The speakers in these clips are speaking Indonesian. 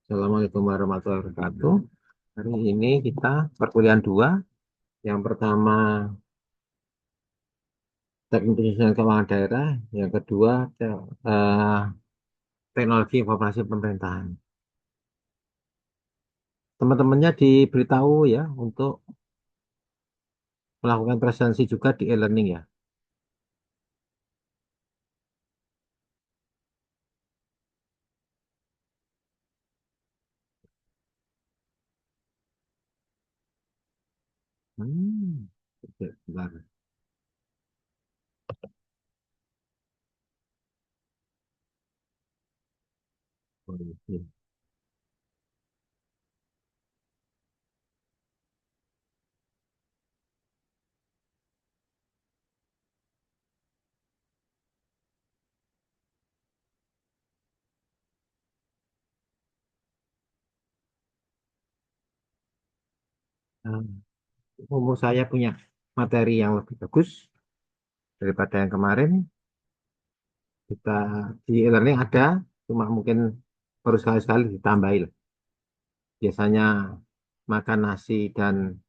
Assalamualaikum warahmatullahi wabarakatuh. Hari ini kita perkuliahan dua. Yang pertama teknik penyusunan keuangan daerah. Yang kedua eh, teknologi informasi pemerintahan. Teman-temannya diberitahu ya untuk melakukan presentasi juga di e-learning ya. Hmm, oke, bentar. Oh, iya. Nah, umum saya punya materi yang lebih bagus daripada yang kemarin. Kita di e-learning ada, cuma mungkin baru sekali-sekali ditambahin lah. Biasanya makan nasi dan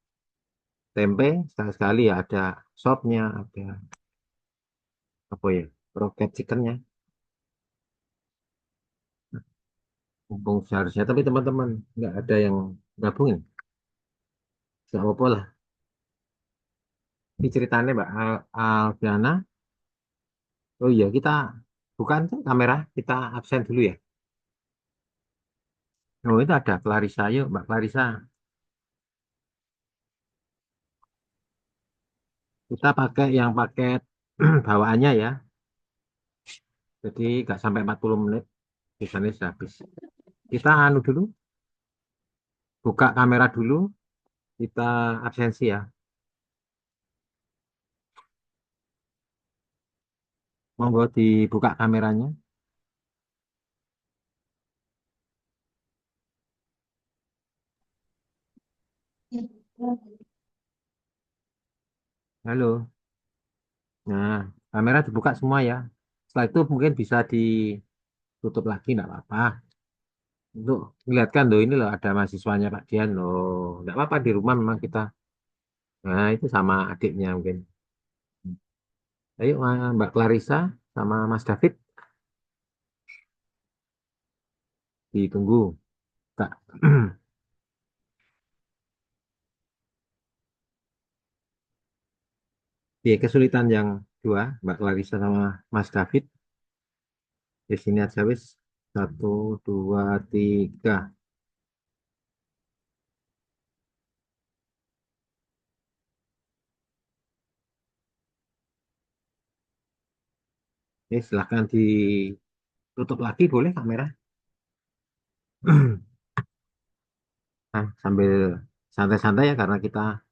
tempe sekali-sekali ya ada sopnya, ada apa ya, roket chickennya. Mumpung seharusnya, tapi teman-teman nggak ada yang gabungin, nggak apa-apa lah. Ini ceritanya Mbak Alfiana. Oh iya, kita bukan tuh kamera, kita absen dulu ya. Oh itu ada Clarissa, yuk Mbak Clarissa. Kita pakai yang paket bawaannya ya, jadi nggak sampai 40 menit, biasanya sudah habis. Kita anu dulu, buka kamera dulu, kita absensi ya. Monggo dibuka kameranya. Halo. Nah, kamera dibuka semua ya. Setelah itu mungkin bisa ditutup lagi, enggak apa-apa. Untuk melihatkan loh ini loh ada mahasiswanya Pak Dian loh. Enggak apa-apa di rumah memang kita. Nah, itu sama adiknya mungkin. Ayo Mbak Clarissa sama Mas David ditunggu. Kak. Di kesulitan yang dua, Mbak Clarissa sama Mas David. Di sini aja wis. Satu, dua, tiga. Ini silahkan ditutup lagi boleh kamera. Nah, sambil santai-santai ya karena kita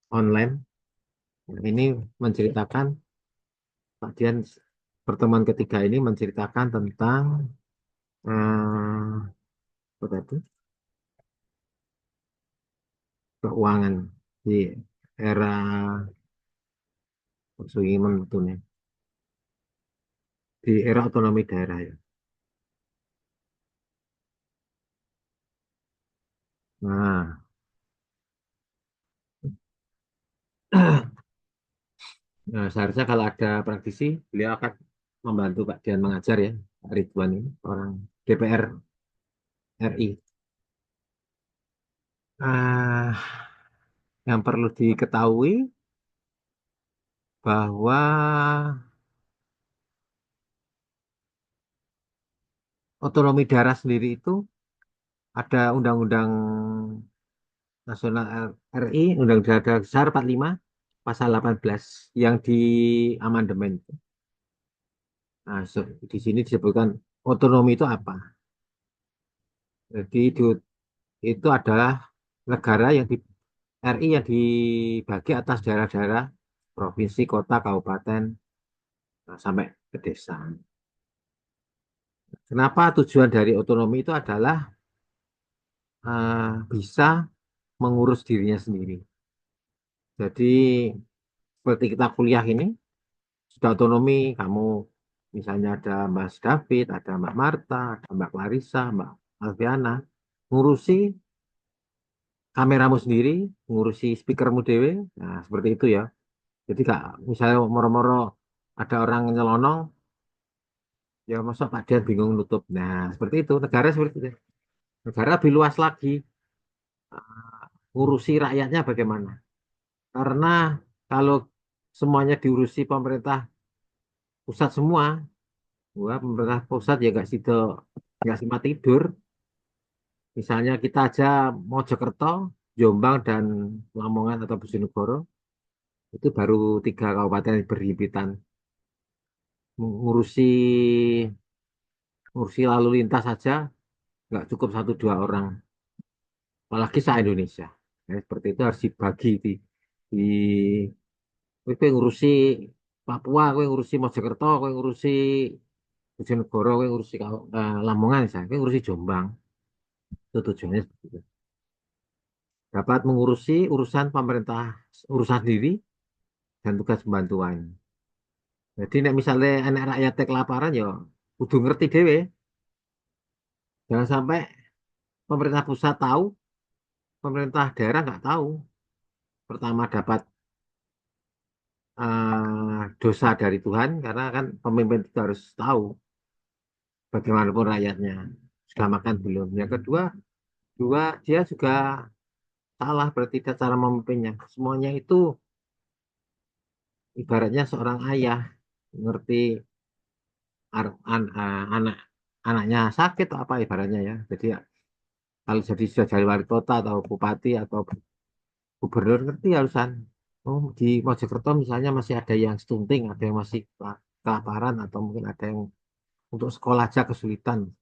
online. Ini menceritakan Pak Dian pertemuan ketiga ini menceritakan tentang apa tadi? Keuangan di era Sugiman tentunya di era otonomi daerah ya. Nah, nah, seharusnya kalau ada praktisi, beliau akan membantu Pak Dian mengajar ya, Pak Ridwan ini orang DPR RI. Ah, yang perlu diketahui bahwa otonomi daerah sendiri itu ada Undang-Undang Nasional RI, Undang-Undang Dasar 45, Pasal 18 yang di amandemen. Nah, di sini disebutkan otonomi itu apa? Jadi itu adalah negara yang di RI yang dibagi atas daerah-daerah, provinsi, kota, kabupaten, nah, sampai ke desa. Kenapa tujuan dari otonomi itu adalah bisa mengurus dirinya sendiri. Jadi seperti kita kuliah ini sudah otonomi, kamu misalnya ada Mas David, ada Mbak Marta, ada Mbak Clarissa, Mbak. Alfiana ngurusi kameramu sendiri, ngurusi speakermu dewe. Nah, seperti itu ya. Jadi kak, misalnya moro-moro ada orang nyelonong, ya masa Pak Dian bingung nutup. Nah, seperti itu. Negara seperti itu. Negara lebih luas lagi. Ngurusi rakyatnya bagaimana? Karena kalau semuanya diurusi pemerintah pusat semua, wah pemerintah pusat ya nggak sih tidur. Misalnya kita aja Mojokerto, Jombang dan Lamongan atau Bojonegoro itu baru 3 kabupaten yang berhimpitan. Ngurusi ngurusi lalu lintas saja nggak cukup 1 2 orang, apalagi se Indonesia. Ya, seperti itu harus dibagi di kowe ngurusi Papua, kowe ngurusi Mojokerto, kowe ngurusi Bojonegoro, kowe ngurusi Lamongan, misalnya, kowe ngurusi Jombang. Itu tujuannya seperti itu. Dapat mengurusi urusan pemerintah, urusan sendiri dan tugas pembantuan. Jadi nek misalnya anak rakyat kelaparan ya kudu ngerti dhewe. Jangan sampai pemerintah pusat tahu, pemerintah daerah nggak tahu. Pertama dapat dosa dari Tuhan karena kan pemimpin itu harus tahu bagaimanapun rakyatnya sudah makan belum. Yang kedua, dua dia juga salah berarti cara memimpinnya. Semuanya itu ibaratnya seorang ayah ngerti anak anaknya sakit atau apa ibaratnya ya. Jadi ya, kalau sudah jadi wali kota atau bupati atau gubernur ngerti harusan. Oh, di Mojokerto misalnya masih ada yang stunting, ada yang masih kelaparan atau mungkin ada yang untuk sekolah aja kesulitan.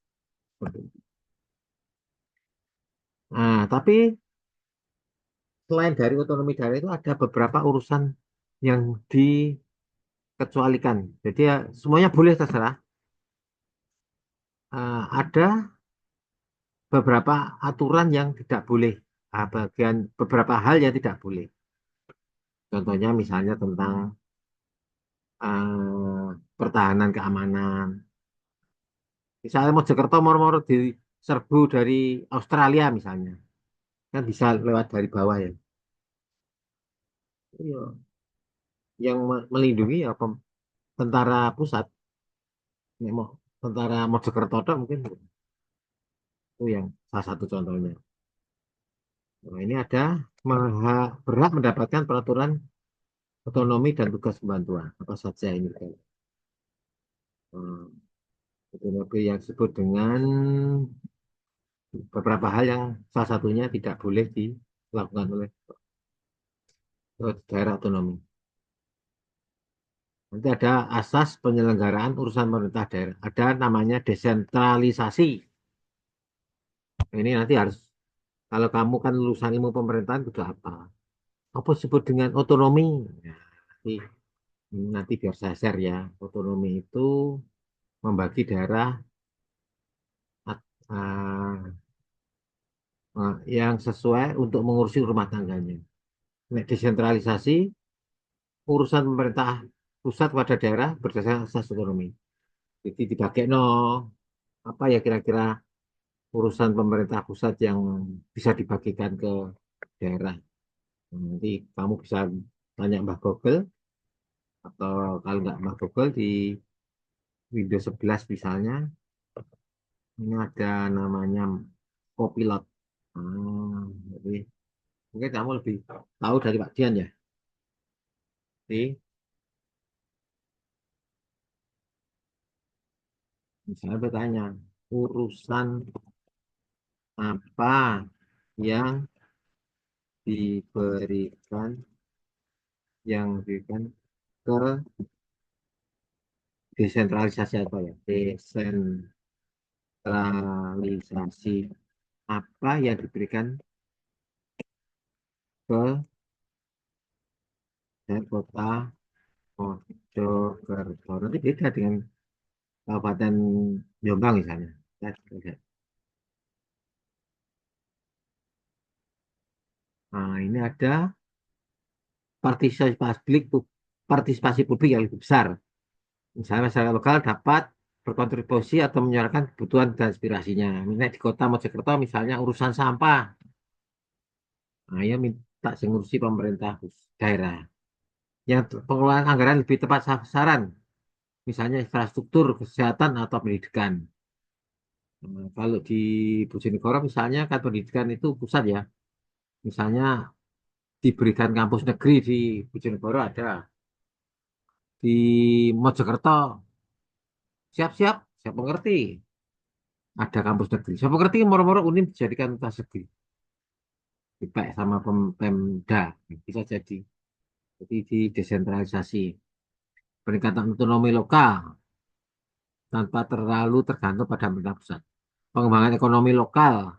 Seperti itu. Nah, tapi selain dari otonomi daerah itu ada beberapa urusan yang dikecualikan. Jadi ya semuanya boleh terserah. Ada beberapa aturan yang tidak boleh, bagian beberapa hal yang tidak boleh. Contohnya misalnya tentang pertahanan keamanan. Misalnya Mojokerto moro-moro diserbu dari Australia misalnya, kan bisa lewat dari bawah ya. Iya. Yang melindungi ya tentara pusat, nek tentara Mojokerto tok mungkin itu yang salah satu contohnya. Nah, ini ada berhak mendapatkan peraturan otonomi dan tugas pembantuan apa saja ini kan. Hmm, Otonomi yang disebut dengan beberapa hal yang salah satunya tidak boleh dilakukan oleh daerah otonomi. Nanti ada asas penyelenggaraan urusan pemerintah daerah. Ada namanya desentralisasi. Ini nanti harus, kalau kamu kan lulusan ilmu pemerintahan itu apa? Apa disebut dengan otonomi? Nah, nanti biar saya share ya. Otonomi itu membagi daerah ah, yang sesuai untuk mengurusi rumah tangganya. Nah, desentralisasi urusan pemerintah pusat pada daerah berdasarkan asas otonomi. Jadi dibagi no apa ya kira-kira urusan pemerintah pusat yang bisa dibagikan ke daerah. Nanti kamu bisa tanya Mbah Google atau kalau nggak Mbah Google di Windows 11 misalnya, ini ada namanya Copilot. Jadi mungkin kamu lebih tahu dari Pak Dian ya. Jadi misalnya bertanya, urusan apa yang diberikan diberikan ke desentralisasi apa ya? Desentralisasi apa yang diberikan ke kota Mojokerto. Nanti beda dengan Kabupaten Jombang misalnya. Ya, beda. Nah, ini ada partisipasi publik, partisipasi publik yang lebih besar. Misalnya masyarakat lokal dapat berkontribusi atau menyuarakan kebutuhan dan aspirasinya. Misalnya di Kota Mojokerto misalnya urusan sampah, nah ya minta sing ngurusi pemerintah daerah. Yang pengelolaan anggaran lebih tepat sasaran, misalnya infrastruktur, kesehatan atau pendidikan. Kalau di Bojonegoro misalnya kan pendidikan itu pusat ya, misalnya diberikan kampus negeri di Bojonegoro ada, di Mojokerto siap-siap, siap mengerti. Ada kampus negeri. Siapa ngerti moro-moro Unim dijadikan universitas negeri. Dipek sama Pemda. Bisa jadi. Jadi di desentralisasi. Peningkatan otonomi lokal tanpa terlalu tergantung pada pemerintah pusat. Pengembangan ekonomi lokal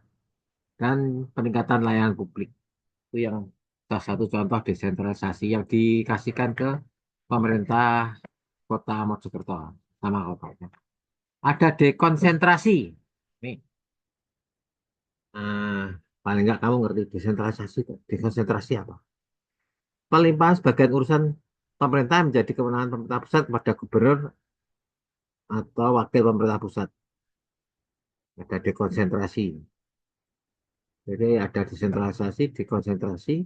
dan peningkatan layanan publik. Itu yang salah satu contoh desentralisasi yang dikasihkan ke pemerintah Kota Mojokerto sama kota. Ada dekonsentrasi. Nih, nah, paling nggak kamu ngerti desentralisasi, dekonsentrasi apa? Pelimpahan sebagian urusan pemerintah menjadi kewenangan pemerintah pusat kepada gubernur atau wakil pemerintah pusat. Ada dekonsentrasi. Jadi ada desentralisasi, dekonsentrasi,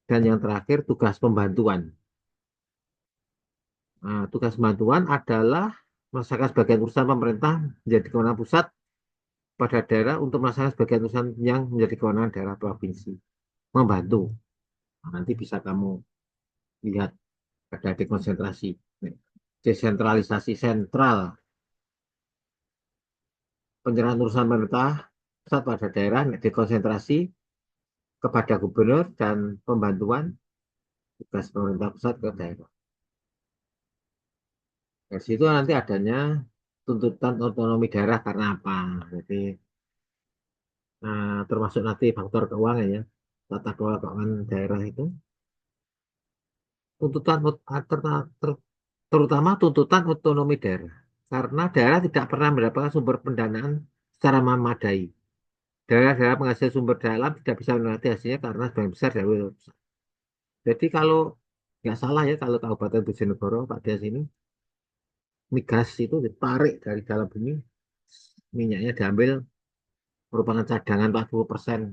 dan yang terakhir tugas pembantuan. Nah, tugas pembantuan adalah melaksanakan sebagian urusan pemerintah menjadi kewenangan pusat pada daerah untuk melaksanakan sebagian urusan yang menjadi kewenangan daerah provinsi. Membantu. Nah, nanti bisa kamu lihat ada dekonsentrasi. Desentralisasi sentral penyerahan urusan pemerintah pusat pada daerah dikonsentrasi kepada gubernur dan pembantuan tugas pemerintah pusat ke daerah. Dari situ nanti adanya tuntutan otonomi daerah karena apa? Jadi termasuk nanti faktor keuangan ya, tata kelola keuangan daerah itu tuntutan terutama tuntutan otonomi daerah karena daerah tidak pernah mendapatkan sumber pendanaan secara memadai. Daerah-daerah penghasil sumber daya alam tidak bisa menikmati hasilnya karena sebagian besar dari pusat. Jadi kalau nggak salah ya kalau Kabupaten Bojonegoro Pak Dias ini migas itu ditarik dari dalam bumi, minyaknya diambil merupakan cadangan 40%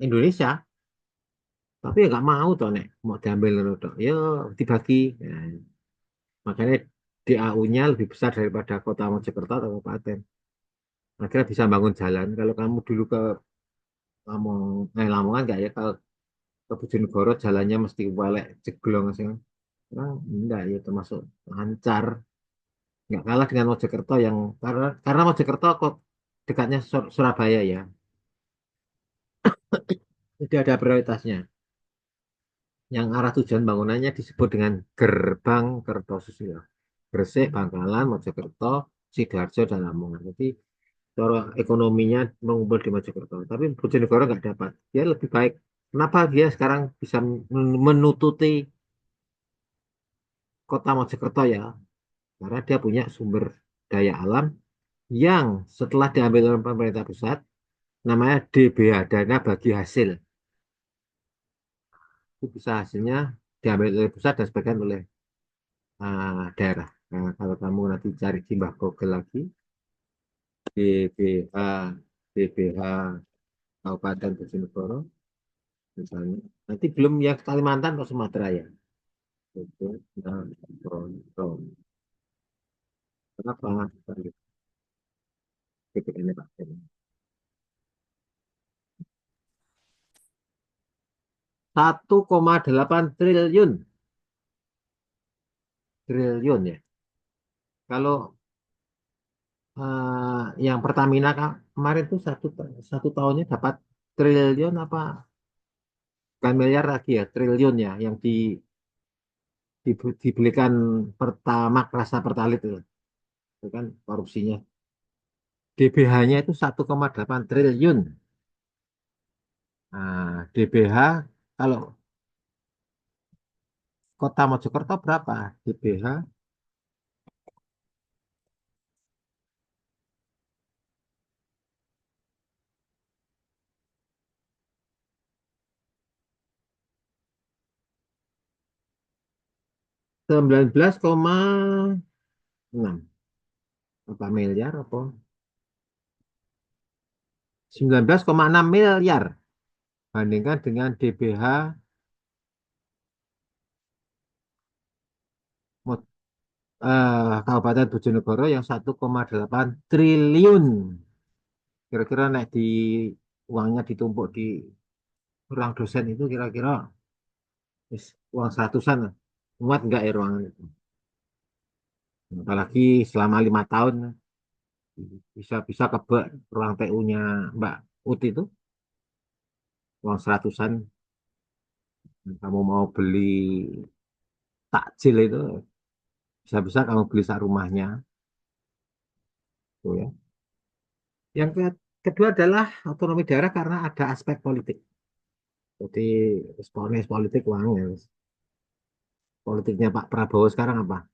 Indonesia, tapi ya nggak mau tuh nek mau diambil tuh, ya dibagi. Nah, makanya DAU-nya lebih besar daripada Kota Mojokerto atau Kabupaten. Akhirnya bisa bangun jalan. Kalau kamu dulu ke Lamongan nggak ya kalau ke Bojonegoro jalannya mesti walek jeglong sih. Nah, enggak ya termasuk lancar. Nggak kalah dengan Mojokerto yang karena Mojokerto kok dekatnya Surabaya ya. Jadi ada prioritasnya. Yang arah tujuan bangunannya disebut dengan Gerbang Kertosusilo. Gresik, Bangkalan, Mojokerto, Sidoarjo, dan Lamongan. Jadi cara ekonominya mengumpul di Mojokerto. Tapi Bojonegoro nggak dapat. Dia lebih baik. Kenapa dia sekarang bisa menututi kota Mojokerto ya? Karena dia punya sumber daya alam yang setelah diambil oleh pemerintah pusat namanya DBH, dana bagi hasil. Itu bisa hasilnya diambil oleh pusat dan sebagian oleh daerah. Nah, kalau kamu nanti cari di Mbah Google lagi, DBH, DBH Kabupaten Bojonegoro, misalnya. Nanti belum yang Kalimantan atau Sumatera ya. Itu, nah, Bronto. Kenapa? BPN Pak. 1,8 triliun ya. Kalau yang Pertamina kemarin tuh satu tahunnya dapat triliun apa bukan miliar lagi ya triliun ya yang dibelikan pertama rasa pertalit itu kan korupsinya. DBH-nya itu 1,8 triliun. Nah, DBH kalau Kota Mojokerto berapa? DBH 19,5 6 apa miliar apa 19,6 miliar bandingkan dengan DBH Kabupaten Bojonegoro yang 1,8 triliun. Kira-kira nek di uangnya ditumpuk di ruang dosen itu kira-kira uang seratusan lah. Muat enggak ya ruangan itu? Apalagi selama 5 tahun bisa kebak ruang TU-nya Mbak Ut itu uang seratusan. Kamu mau beli takjil itu bisa-bisa kamu beli sak rumahnya. Tuh ya. Kedua adalah otonomi daerah karena ada aspek politik. Jadi politik uang ya. Politiknya Pak Prabowo sekarang apa?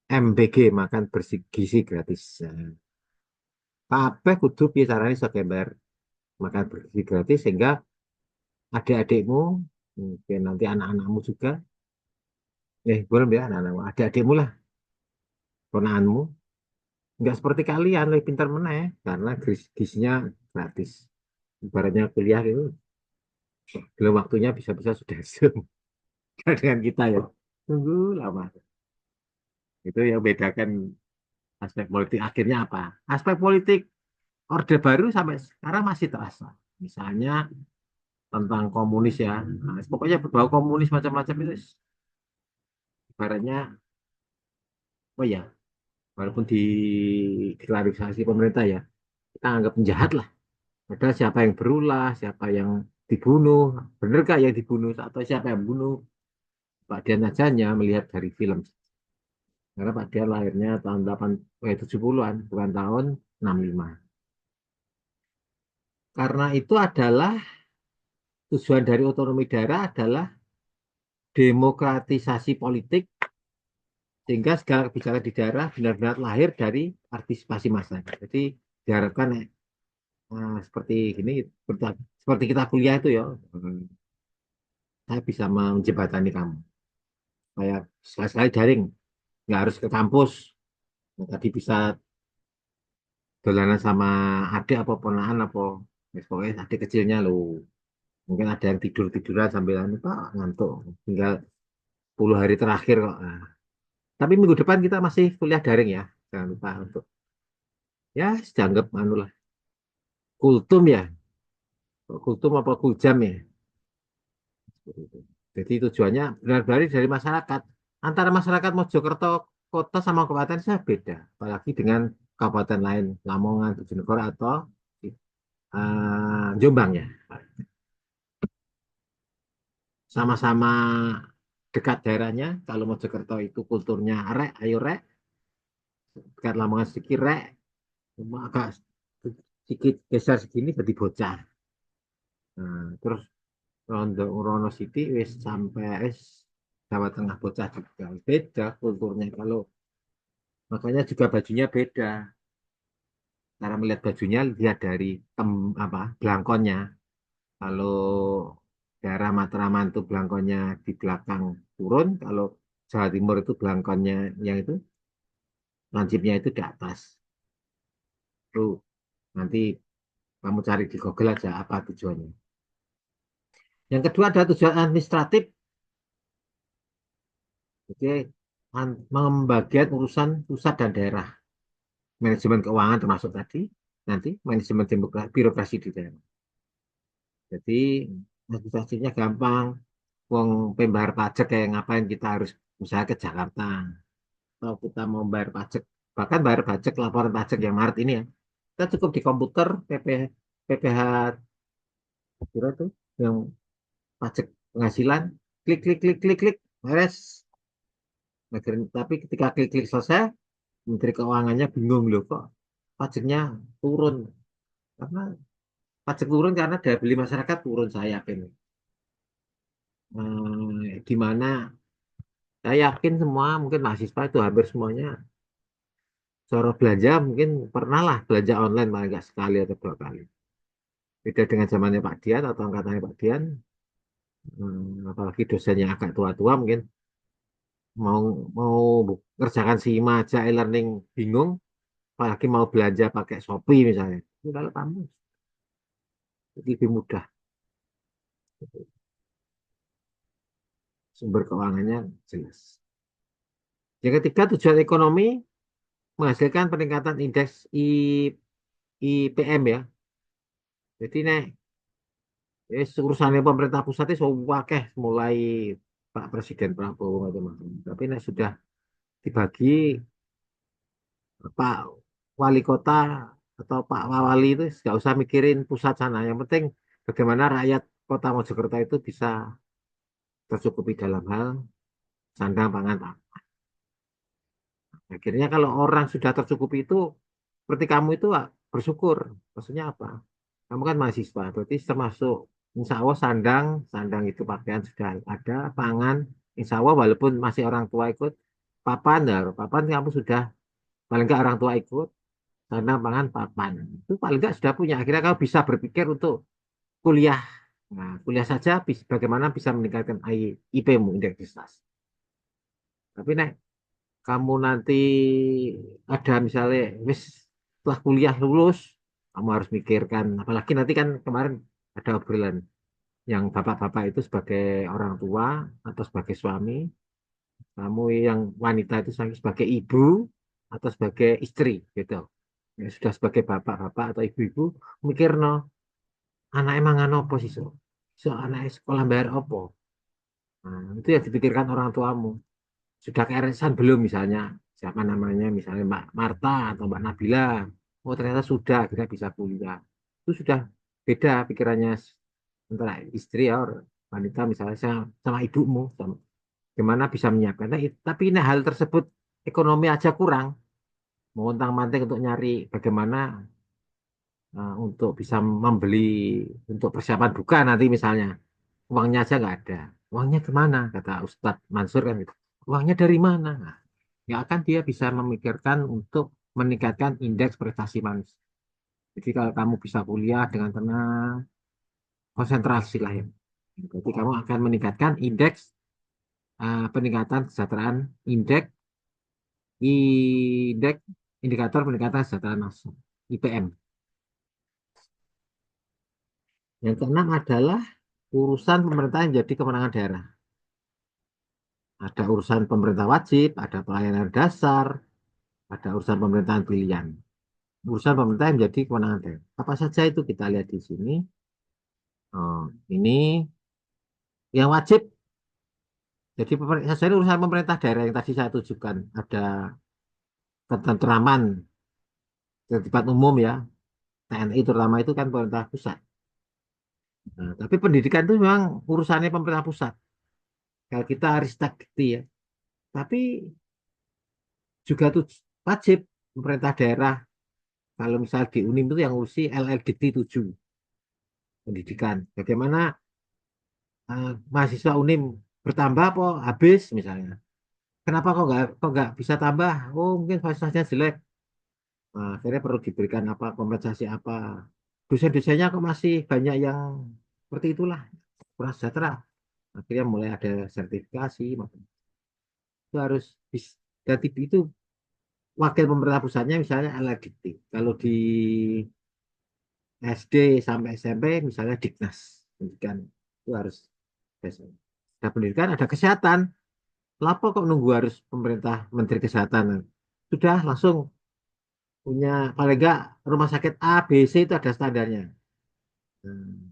MBG makan bersih gizi gratis. Kabeh kudu piye carane iso gambar makan bergizi gratis sehingga adik-adikmu, mungkin nanti anak-anakmu juga, belum ya anak-anakmu, adik-adikmu lah, ponakanmu, nggak seperti kalian lebih pintar meneh karena gizinya gratis. Ibaratnya kuliah itu belum waktunya bisa-bisa sudah Zoom. Dengan kita ya. Tunggu lama. Itu yang bedakan aspek politik. Akhirnya apa? Aspek politik Orde Baru sampai sekarang masih terasa. Misalnya tentang komunis ya. Nah, pokoknya berbau komunis macam-macam itu ibaratnya, oh ya, walaupun diklarifikasi pemerintah ya, kita anggap penjahat lah. Padahal siapa yang berulah, siapa yang dibunuh, benerkah yang dibunuh, atau siapa yang bunuh, Pak Dian aja hanya melihat dari film. Karena Pak Dian lahirnya tahun 70-an, bukan tahun 65. Karena itu adalah tujuan dari otonomi daerah adalah demokratisasi politik sehingga segala kebijakan di daerah benar-benar lahir dari partisipasi masyarakat. Jadi diharapkan seperti gini, seperti kita kuliah itu ya, saya bisa menjembatani kamu. Kayak sekali-sekali daring, nggak harus ke kampus. Nah, tadi bisa dolanan sama adik apa ponakan apa, pokoknya adik kecilnya lo. Mungkin ada yang tidur-tiduran sambil anu, Pak, ngantuk. Tinggal 10 hari terakhir kok. Nah, tapi minggu depan kita masih kuliah daring ya. Jangan lupa untuk ya dianggap anu lah. Kultum ya. Kultum apa kuljam ya. Jadi tujuannya benar-benar dari masyarakat. Antara masyarakat Mojokerto kota sama kabupaten saya beda. Apalagi dengan kabupaten lain, Lamongan, Bojonegoro atau Jombang ya. Sama-sama dekat daerahnya. Kalau Mojokerto itu kulturnya rek, ayo rek. Dekat Lamongan sedikit rek. Cuma agak sedikit geser segini jadi bocah. Nah, terus Rono City wis sampai wis Jawa Tengah bocah juga beda kulturnya. Kalau makanya juga bajunya beda. Cara melihat bajunya lihat dari apa belangkonnya. Kalau daerah Matraman itu belangkonnya di belakang turun, kalau Jawa Timur itu belangkonnya yang itu lancipnya itu di atas. Tuh nanti kamu cari di Google aja apa tujuannya. Yang kedua adalah tujuan administratif, jadi pembagian urusan pusat dan daerah, manajemen keuangan termasuk tadi, nanti manajemen birokrasi di daerah. Jadi administrasinya gampang. Wong pembayar pajak kayak ngapain kita harus misalnya ke Jakarta atau kita mau bayar pajak, bahkan bayar pajak laporan pajak yang Maret ini ya, kita cukup di komputer PPH kira tuh yang pajak penghasilan, klik klik klik klik klik beres. Tapi ketika klik klik selesai, Menteri Keuangannya bingung loh kok pajaknya turun, karena pajak turun karena daya beli masyarakat turun, saya yakin. Di mana saya yakin semua mungkin mahasiswa itu hampir semuanya cara belanja mungkin pernah lah belanja online paling nggak sekali atau 2 kali. Beda dengan zamannya Pak Dian atau angkatannya Pak Dian, apalagi dosennya agak tua-tua mungkin mau mau kerjakan SIMA aja e-learning bingung, apalagi mau belanja pakai Shopee misalnya. Itu kalau kamu lebih mudah, sumber keuangannya jelas. Yang ketiga, tujuan ekonomi menghasilkan peningkatan indeks IPM ya. Jadi nek urusannya pemerintah pusat itu wakeh mulai Pak Presiden Prabowo macam-macam. Tapi nek sudah dibagi Pak Wali Kota atau Pak Wali itu nggak usah mikirin pusat sana. Yang penting bagaimana rakyat Kota Mojokerto itu bisa tercukupi dalam hal sandang, pangan, papan. Akhirnya kalau orang sudah tercukupi itu, seperti kamu itu bersyukur. Maksudnya apa? Kamu kan mahasiswa, berarti termasuk insya Allah sandang, sandang itu pakaian sudah ada, pangan, insya Allah walaupun masih orang tua ikut, papan, ya, papan kamu sudah, paling nggak orang tua ikut, sandang, pangan, papan. Itu paling nggak sudah punya. Akhirnya kamu bisa berpikir untuk kuliah. Nah, kuliah saja bagaimana bisa meningkatkan IP-mu, indeks prestasi. Tapi nek kamu nanti ada misalnya wis setelah kuliah lulus kamu harus mikirkan apalagi nanti kan kemarin ada obrolan yang bapak-bapak itu sebagai orang tua atau sebagai suami, kamu yang wanita itu sebagai ibu atau sebagai istri gitu ya, sudah sebagai bapak-bapak atau ibu-ibu mikir no anak emang apa sih so anak sekolah bayar apa, nah, itu yang dipikirkan orang tuamu. Sudah keeresan belum misalnya siapa namanya misalnya Mbak Marta atau Mbak Nabila, oh ternyata sudah kita bisa kuliah, itu sudah beda pikirannya antara istri ya wanita misalnya sama ibumu sama, gimana bisa menyiapkan. Nah, tapi ini hal tersebut ekonomi aja kurang, mau untang-manting untuk nyari bagaimana untuk bisa membeli untuk persiapan buka nanti misalnya, uangnya aja nggak ada, uangnya kemana kata Ustadz Mansur kan gitu, uangnya dari mana. Nah, nggak akan dia bisa memikirkan untuk meningkatkan indeks prestasi manusia. Jadi kalau kamu bisa kuliah dengan tenang, konsentrasi lah ya. Jadi kamu akan meningkatkan indeks peningkatan kesejahteraan, indeks indeks indikator peningkatan kesejahteraan nasional IPM. Yang keenam adalah urusan pemerintahan jadi kewenangan daerah. Ada urusan pemerintah wajib, ada pelayanan dasar, ada urusan pemerintahan pilihan. Urusan pemerintah menjadi kewenangan daerah. Apa saja itu kita lihat di sini. Oh, ini yang wajib. Jadi saja urusan pemerintah daerah yang tadi saya tunjukkan ada ketentraman, tertibat umum ya, TNI terutama itu kan pemerintah pusat. Nah, tapi pendidikan itu memang urusannya pemerintah pusat. Kalau kita Aristek gitu ya. Tapi juga tuh wajib pemerintah daerah. Kalau misal di UNIM itu yang urusi LLDT 7 pendidikan. Bagaimana mahasiswa UNIM bertambah apa habis misalnya. Kenapa kok nggak bisa tambah? Oh mungkin fasilitasnya jelek. Nah, akhirnya perlu diberikan apa kompensasi apa. Dosen-dosennya kok masih banyak yang seperti itulah kurang sejahtera. Akhirnya mulai ada sertifikasi. Itu harus dan itu wakil pemerintah pusatnya misalnya LLDT. Kalau di SD sampai SMP misalnya Dignas pendidikan itu harus ada pendidikan, ada kesehatan. Lapo kok nunggu harus pemerintah Menteri Kesehatan? Sudah langsung punya paling enggak rumah sakit A, B, C itu ada standarnya. Hmm.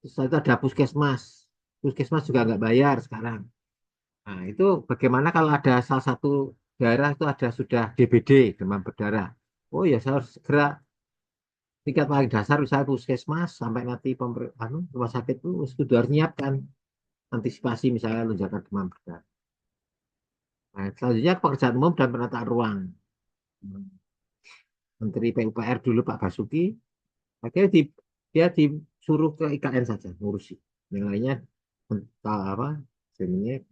Terus itu ada puskesmas. Puskesmas juga nggak bayar sekarang. Nah, itu bagaimana kalau ada salah satu daerah itu ada sudah DBD, demam berdarah. Oh ya, saya harus segera tingkat paling dasar misalnya puskesmas sampai nanti rumah sakit itu sudah harus nyiapkan antisipasi misalnya lonjakan demam berdarah. Nah, selanjutnya pekerjaan umum dan penataan ruang. Hmm. Menteri PUPR dulu Pak Basuki, akhirnya dia disuruh ke IKN saja ngurusi. Yang lainnya entah apa, sebenarnya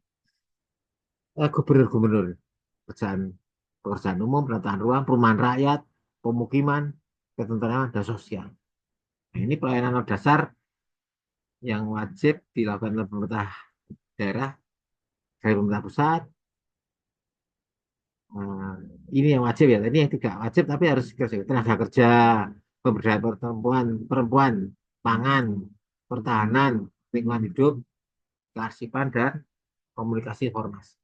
gubernur-gubernur pekerjaan pekerjaan umum, penataan ruang, perumahan rakyat, pemukiman, ketentraman dan sosial. Nah, ini pelayanan dasar yang wajib dilakukan oleh pemerintah daerah dari pemerintah pusat. ini yang wajib ya. Ini yang tidak wajib tapi harus kerja. Tenaga kerja, pemberdayaan perempuan, perempuan, pangan, pertahanan, lingkungan hidup, kearsipan dan komunikasi informasi.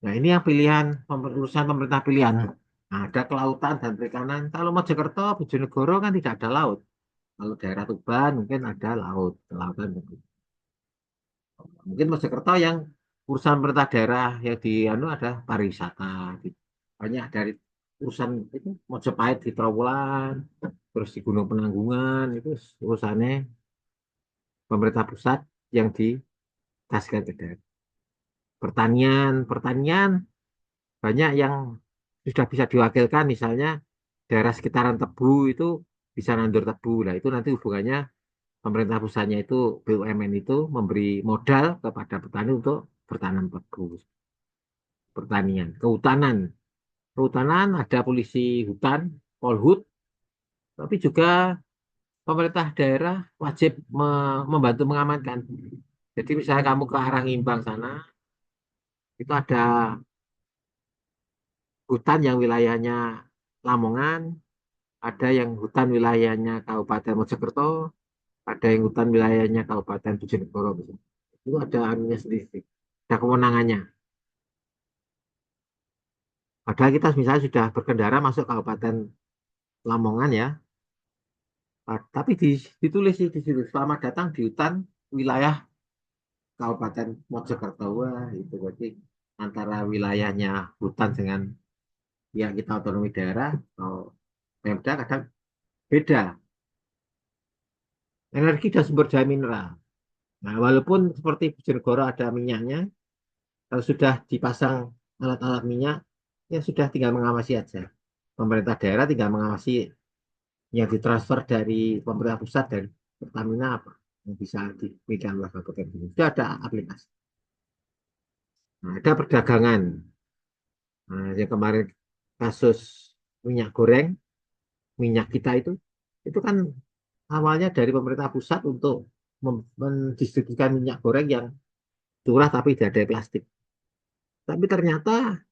Nah, ini yang pilihan urusan pemerintah pilihan. Nah, ada kelautan dan perikanan. Kalau Mojokerto, Bojonegoro kan tidak ada laut. Kalau daerah Tuban mungkin ada laut, kelautan. Mungkin Mojokerto yang urusan pemerintah daerah yang di anu ada pariwisata. Banyak dari urusan itu Mojopahit di Trowulan, terus di Gunung Penanggungan itu urusannya pemerintah pusat yang dikasihkan ke daerah. Pertanian, pertanian banyak yang sudah bisa diwakilkan, misalnya daerah sekitaran Tebu itu bisa nandur tebu. Nah, itu nanti hubungannya pemerintah pusatnya itu BUMN itu memberi modal kepada petani untuk bertanam tebu. Pertanian, kehutanan. Kehutanan ada polisi hutan, Polhut, tapi juga pemerintah daerah wajib membantu mengamankan. Jadi misalnya kamu ke arah Ngimbang sana, itu ada hutan yang wilayahnya Lamongan, ada yang hutan wilayahnya Kabupaten Mojokerto, ada yang hutan wilayahnya Kabupaten Bojonegoro. Itu ada anunya sendiri, ada kewenangannya. Padahal kita misalnya sudah berkendara masuk Kabupaten Lamongan ya, tapi ditulis di situ selamat datang di hutan wilayah Kabupaten Mojokerto. Wah, itu berarti antara wilayahnya hutan dengan yang kita otonomi daerah atau Pemda kadang beda. Energi dan sumber daya mineral. Nah, walaupun seperti Bojonegoro ada minyaknya, kalau sudah dipasang alat-alat minyak, ya sudah tinggal mengawasi aja. Pemerintah daerah tinggal mengawasi yang ditransfer dari pemerintah pusat dan Pertamina apa yang bisa diberikan oleh kabupaten ini. Sudah ada aplikasi. Nah, ada perdagangan. Nah, yang kemarin kasus minyak goreng, minyak kita itu kan awalnya dari pemerintah pusat untuk mendistribusikan minyak goreng yang curah tapi tidak ada plastik. Tapi ternyata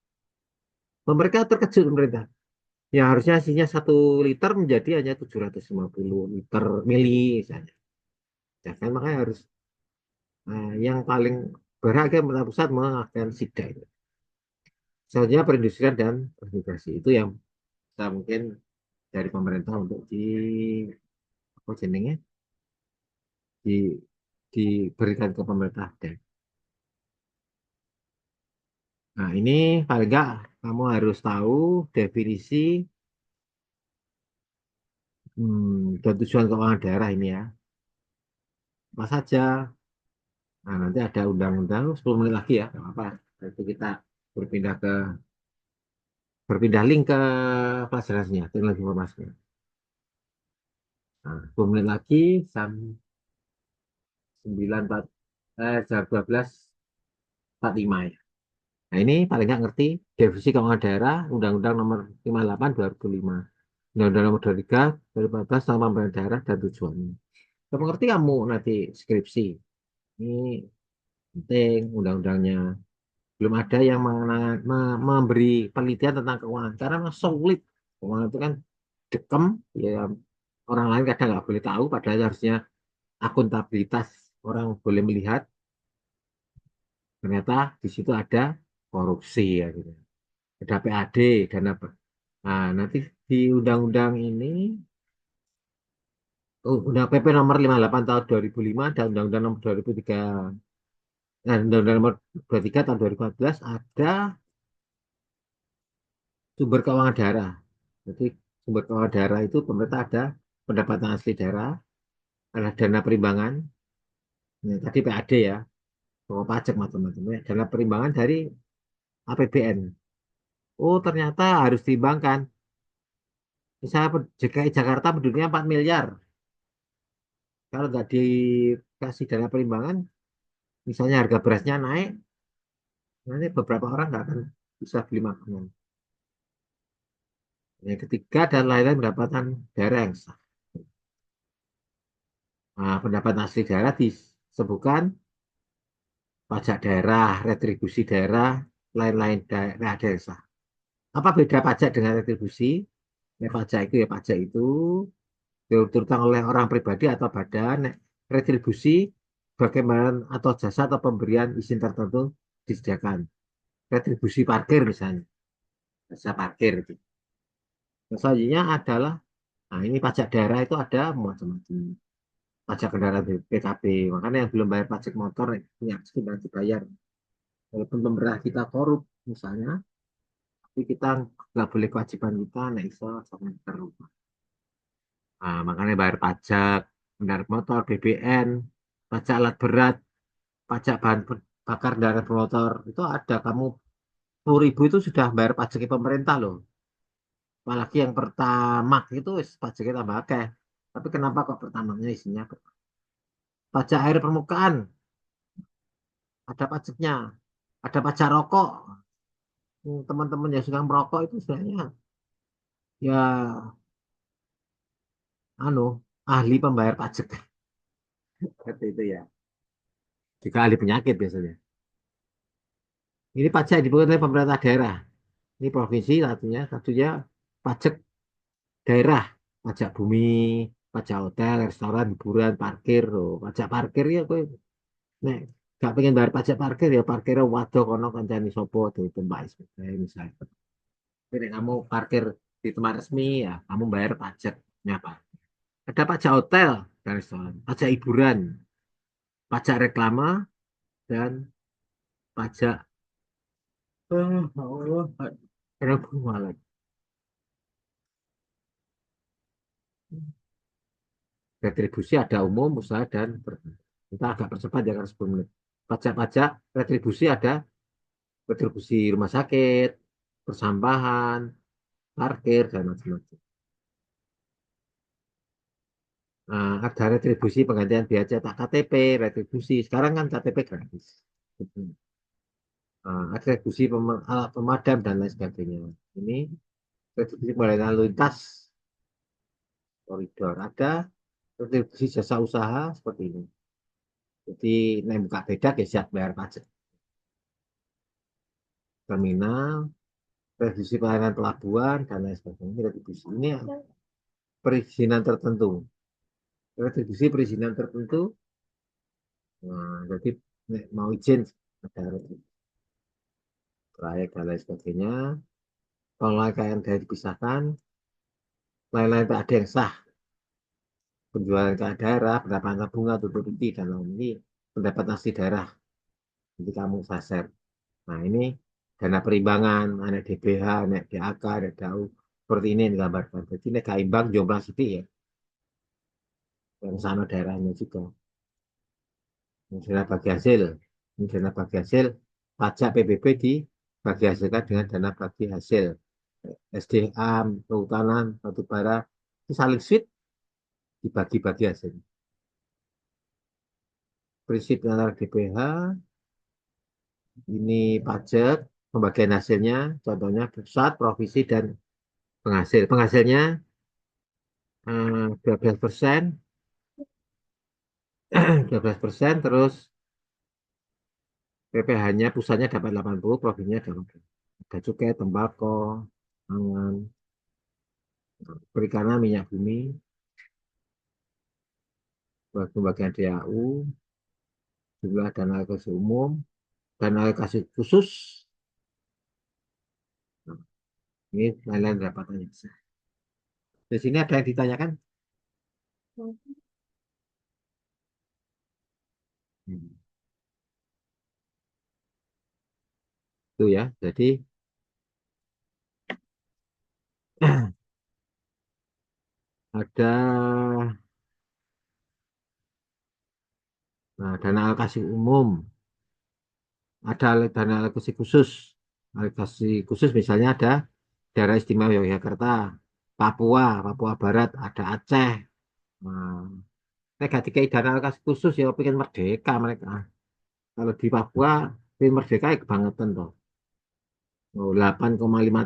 mereka terkejut pemerintah. Ya harusnya isinya 1 liter menjadi hanya 750 liter mili misalnya. Ya kan makanya harus yang paling berhak ke pemerintah pusat mengadakan SIDA itu. Selanjutnya perindustrian dan transmigrasi itu yang kita mungkin dari pemerintah untuk apa jenenge di diberikan ke pemerintah daerah. Nah ini paling enggak kamu harus tahu definisi dan tujuan keuangan daerah ini ya. Apa saja. Nah nanti ada undang-undang 10 menit lagi ya, nggak apa-apa. Nanti kita berpindah ke berpindah link ke pelajarannya, teknologi informasinya. Nah, 10 menit lagi jam 12.45 ya. Nah, ini paling nggak ngerti definisi keuangan daerah Undang-Undang Nomor 58 2005. Undang-Undang Nomor 23 2014 tentang pemerintahan daerah dan tujuannya. Kamu ngerti kamu nanti skripsi. Ini penting undang-undangnya. Belum ada yang memberi penelitian tentang keuangan karena memang sulit. Keuangan itu kan dekem, ya orang lain kadang nggak boleh tahu, padahal harusnya akuntabilitas orang boleh melihat. Ternyata di situ ada korupsi ya gitu. Ada PAD dan apa. Nah, nanti di undang-undang ini, undang PP nomor 58 tahun 2005 dan undang-undang nomor 2003, nah, undang-undang nomor 23 tahun 2014 ada sumber keuangan daerah. Jadi sumber keuangan daerah itu pemerintah ada pendapatan asli daerah, ada dana perimbangan, ya, tadi PAD ya, pokok pajak macam-macam, ya, dana perimbangan dari APBN. Oh ternyata harus diimbangkan. Misalnya DKI Jakarta penduduknya 4 miliar. Kalau nggak dikasih dana perimbangan, misalnya harga berasnya naik, nanti beberapa orang nggak akan bisa beli makanan. Yang ketiga dan lain-lain pendapatan daerah yang sah. Nah, pendapatan asli daerah disebutkan pajak daerah, retribusi daerah, lain-lain daerah desa. Apa beda pajak dengan retribusi? Nek pajak itu ya pajak itu diturunkan oleh orang pribadi atau badan. Nek retribusi bagaimana atau jasa atau pemberian izin tertentu disediakan. Retribusi parkir misalnya, jasa parkir itu. Nah, selanjutnya adalah, nah ini pajak daerah itu ada macam-macam. Pajak kendaraan PKB, makanya yang belum bayar pajak motor punya miskin dan dibayar. Walaupun pemerintah kita korup misalnya, tapi kita nggak boleh kewajiban kita, nah iso sampai terlupa. Nah, makanya bayar pajak kendaraan motor, BBN, pajak alat berat, pajak bahan bakar kendaraan bermotor itu ada. Kamu 10.000 itu sudah bayar pajak ke pemerintah loh. Apalagi yang pertama itu pajaknya tambah akeh. Tapi kenapa kok pertamanya isinya pajak air permukaan, ada pajaknya, ada pajak rokok. Teman-teman yang suka merokok itu sebenarnya ya anu ahli pembayar pajak seperti itu ya. Juga ahli penyakit biasanya. Ini pajak yang dipungut oleh pemerintah daerah. Ini provinsi satunya pajak daerah, pajak bumi, pajak hotel, restoran, hiburan, parkir, oh, pajak parkir ya kowe nek gak pengen bayar pajak parkir ya parkirnya waduh kono kancani sopo di tempat misalnya. Jadi nek kamu parkir di tempat resmi ya kamu bayar pajaknya apa? Ada pajak hotel dan restoran, pajak hiburan, pajak reklame dan pajak Allah, ada bunga lagi. Retribusi ada umum, usaha dan kita agak percepat ya karena 10 menit. Pajak-pajak retribusi ada retribusi rumah sakit, persampahan, parkir dan macam-macam. Nah, ada retribusi penggantian biaya cetak KTP, retribusi. Sekarang kan KTP gratis. Nah, ada retribusi alat pemadam dan lain sebagainya. Ini retribusi pengalihan lalu lintas koridor. Ada retribusi jasa usaha seperti ini. Jadi, naik buka beda ya siap bayar pajak. Terminal, revisi pelayanan pelabuhan, dan lain sebagainya. Ini retribusi. Ini perizinan tertentu. Retribusi perizinan tertentu. Nah, jadi mau izin ada retribusi proyek dan lain sebagainya. Kalau lain dari dipisahkan, lain-lain tak ada yang sah. Penjualan ke daerah, pendapatan bunga, tutup inti, dan lain ini pendapatan asli daerah. Jadi kamu saser. Nah ini dana perimbangan, ada DBH, ada DAK, ada DAU. Seperti ini yang digambarkan. Jadi ini gak imbang jumlah sedih ya. Yang sana daerahnya juga. Ini dana bagi hasil. Ini dana bagi hasil. Pajak PBB dibagi hasilkan dengan dana bagi hasil. SDA, kehutanan, batu bara. Itu saling sweet dibagi-bagi hasil. Prinsip antara DPH, ini pajak, pembagian hasilnya, contohnya pusat, provinsi, dan penghasil. Penghasilnya 12%, 12%, terus PPh-nya pusatnya dapat 80, provinsinya dapat. Ada cukai, tembakau, pangan, perikanan, minyak bumi, pembagian DAU, jumlah dana alokasi umum, dana alokasi khusus. Nah, ini lain-lain dapatannya. Di sini ada yang ditanyakan? Hmm. Itu ya, jadi ada nah, dana alokasi umum, ada dana alokasi khusus. Alokasi khusus misalnya ada daerah istimewa Yogyakarta, Papua, Papua Barat, ada Aceh. Nah, mereka dikai dana alokasi khusus ya pengen merdeka mereka. Kalau di Papua pengen merdeka ya kebangetan toh. Oh, 8,5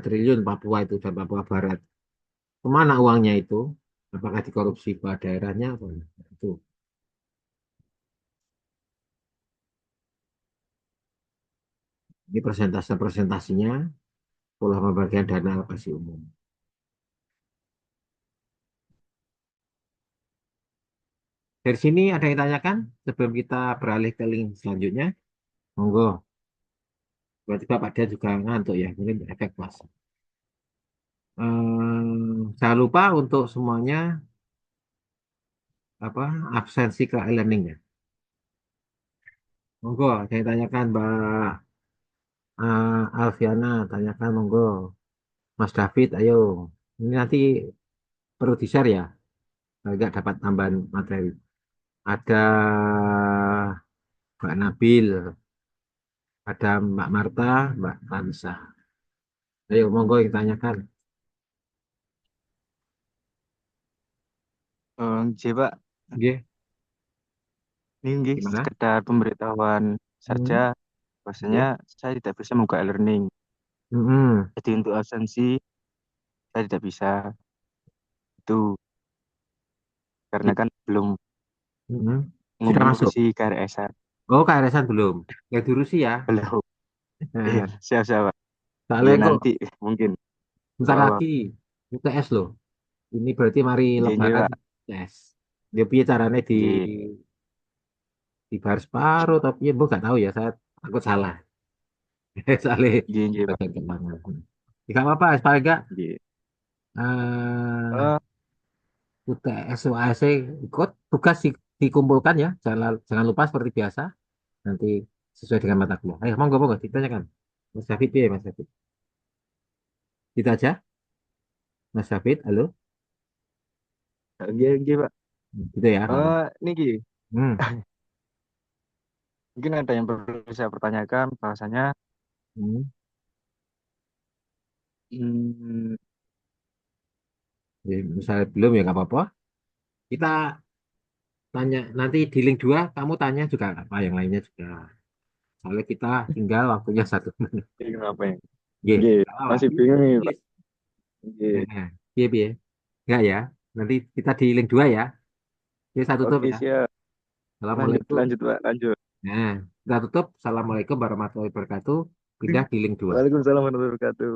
triliun Papua itu dan Papua Barat. Kemana uangnya itu? Apakah dikorupsi ke daerahnya? Apa? Itu. Ini presentasinya, pola pembagian dana alokasi umum. Dari sini ada yang tanyakan sebelum kita beralih ke link selanjutnya. Monggo. Tiba-tiba Pak Dia juga ngantuk ya, mungkin efek puasa. Jangan lupa untuk semuanya apa absensi ke e-learning ya. Monggo, saya tanyakan Mbak Alfiana, tanyakan monggo. Mas David, ayo. Ini nanti perlu di-share ya, agak dapat tambahan materi. Ada Mbak Nabil, ada Mbak Marta, Mbak Tansa. Ayo, monggo yang tanyakan. Nggih, Pak. Oke, Ini nggih gimana? sekedar pemberitahuan saja Hmm, bahwasanya oke. saya tidak bisa membuka e-learning. Hmm, Jadi untuk absensi saya tidak bisa itu karena Sip. kan belum Hmm. Sudah masuk. mengurusi KRS-an. Oh, KRS-an belum. Yang diurusi ya. Belum. Iya, siap-siap, Pak. Soalnya Ya kok nanti mungkin. bentar Apa-apa. lagi UTS loh. Ini berarti mari Nggih, nggih, lebaran Pak. UTS. Dia piye caranya Nggih, di bar separuh tapi ya bu gak tahu ya saya takut salah. Soalnya nggih, nggih, Pak. bagian keuangan. Ya, gak apa-apa, paling enggak Nggih. eh Eh, UTS UAS ikut tugas dikumpulkan ya. Jangan lupa seperti biasa nanti sesuai dengan mata kuliah. Ayo monggo ditanyakan. Mas David ya Mas David. Kita aja Mas David, halo. nggih, nggih, Pak. Gitu ya, nggak apa-apa. Niki, Hmm. mungkin ada yang perlu saya pertanyakan bahwasanya Hmm. hmm, Ya, misalnya belum ya nggak apa-apa. Kita tanya nanti di link 2 kamu tanya juga nggak apa yang lainnya juga. Soalnya kita tinggal waktunya 1 menit. bingung apa ya? Ye, Nggih, nggak apa-apa. masih bingung nih, Pak. Yes. Nggih. Iya, iya. Nggak ya. Nanti kita di link 2 ya. Jadi saya tutup Oke, ya. siap. Lanjut, Assalamualaikum. lanjut, Pak. Lanjut. Nah, kita tutup. Assalamualaikum warahmatullahi wabarakatuh. Pindah di link 2. Waalaikumsalam warahmatullahi wabarakatuh.